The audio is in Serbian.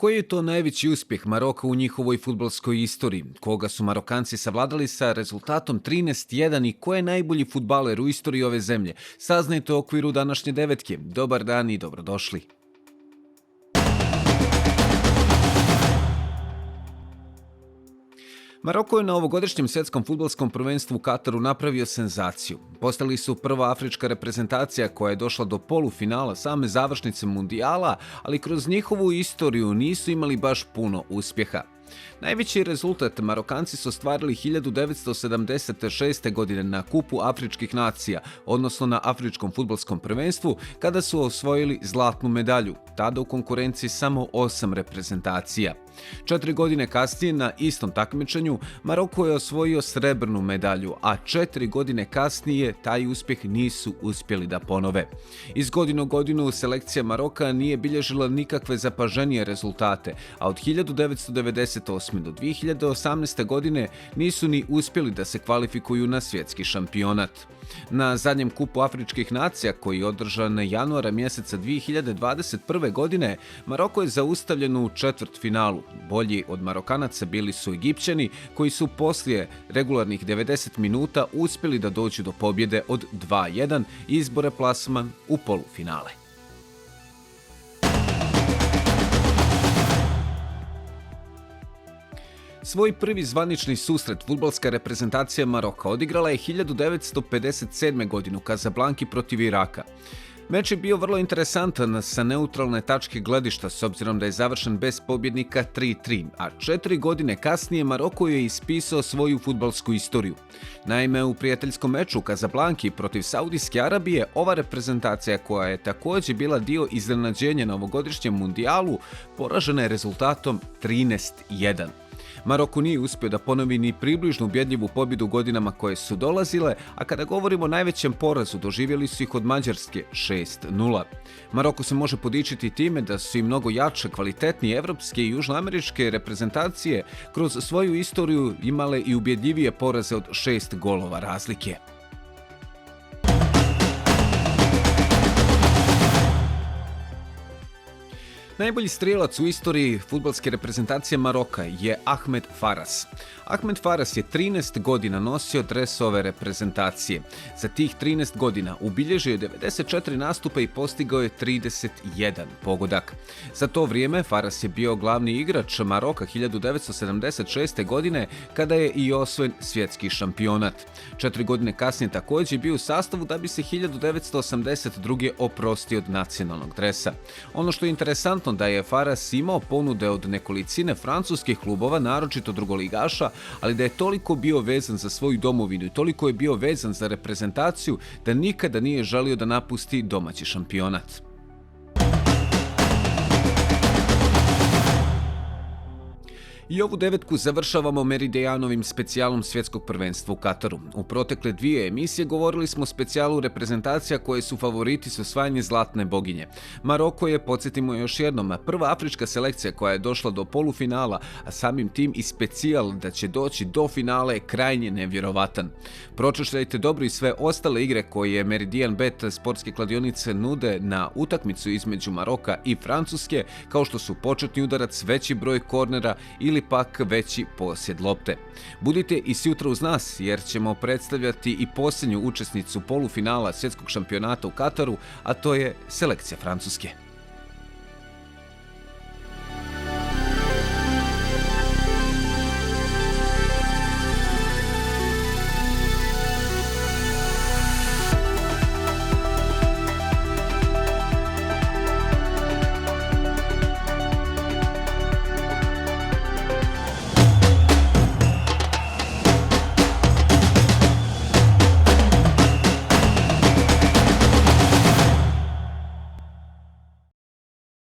Koji je to najveći uspjeh Maroka u njihovoj fudbalskoj istoriji? Koga su Marokanci savladali sa rezultatom 13:1 i ko je najbolji fudbaler u istoriji ove zemlje? Saznajte u okviru današnje devetke. Dobar dan i dobrodošli. Maroko je na ovogodišnjem svjetskom fudbalskom prvenstvu u Kataru napravio senzaciju. Postali su prva afrička reprezentacija koja je došla do polufinala same završnice mundijala, ali kroz njihovu istoriju nisu imali baš puno uspjeha. Najveći rezultat Marokanci su ostvarili 1976. godine na Kupu afričkih nacija, odnosno na Afričkom fudbalskom prvenstvu, kada su osvojili zlatnu medalju, tada u konkurenciji samo 8 reprezentacija. 4 godine kasnije na istom takmičenju Maroko je osvojio srebrnu medalju, a 4 godine kasnije taj uspjeh nisu uspjeli da ponove. Iz godine u godinu selekcija Maroka nije bilježila nikakve zapaženije rezultate, a od 1998. do 2018. godine nisu ni uspjeli da se kvalifikuju na svjetski šampionat. Na zadnjem kupu afričkih nacija, koji je održan januara mjeseca 2021. godine, Maroko je zaustavljen u četvrtfinalu. Bolji od Marokanaca bili su Egipćani, koji su poslije regularnih 90 minuta uspjeli da dođu do pobjede od 2:1 i izbore plasman u polufinale. Svoj prvi zvanični susret fudbalska reprezentacija Maroka odigrala je 1957. godine u Kazablanki protiv Iraka. Meč je bio vrlo interesantan sa neutralne tačke gledišta s obzirom da je završen bez pobjednika 3:3, a 4 godine kasnije Maroko je ispisao svoju fudbalsku istoriju. Naime, u prijateljskom meču u Kazablanki protiv Saudijske Arabije ova reprezentacija, koja je također bila dio iznenađenja na ovogodišnjem mundijalu, poražena je rezultatom 13:1. Maroko nije uspio da ponovi ni približno ubjedljivu pobjedu u godinama koje su dolazile, a kada govorimo o najvećem porazu, doživjeli su ih od Mađarske 6:0. Maroko se može podičiti time da su i mnogo jače, kvalitetnije evropske i južnoameričke reprezentacije kroz svoju istoriju imale i ubjedljivije poraze od 6 golova razlike. Najbolji strijelac u istoriji fudbalske reprezentacije Maroka je Ahmed Faras. Ahmed Faras je 13 godina nosio dres ove reprezentacije. Za tih 13 godina ubilježio je 94 nastupa i postigao je 31 pogodak. Za to vrijeme Faras je bio glavni igrač Maroka 1976. godine, kada je i osvojen svjetski šampionat. 4 godine kasnije također je bio u sastavu da bi se 1982. oprostio od nacionalnog dresa. Ono što je interesantno da je Faras imao ponude od nekolicine francuskih klubova, naročito drugoligaša, ali da je toliko bio vezan za svoju domovinu i toliko je bio vezan za reprezentaciju da nikada nije želio da napusti domaći šampionat. I ovu devetku završavamo Meridijanovim specijalom svjetskog prvenstva u Kataru. U protekle 2 emisije govorili smo o specijalu reprezentacija koje su favoriti za osvajanje zlatne boginje. Maroko je, podsjetimo još jednom, prva afrička selekcija koja je došla do polufinala, a samim tim i specijal da će doći do finala je krajnje nevjerovatan. Pročešljajte dobro i sve ostale igre koje Meridian Bet sportske kladionice nude na utakmicu između Maroka i Francuske, kao što su početni udarac, veći broj kornera ili pak veći posjed lopte. Budite i sutra uz nas, jer ćemo predstavljati i posljednju učesnicu polufinala svjetskog šampionata u Kataru, a to je selekcija Francuske.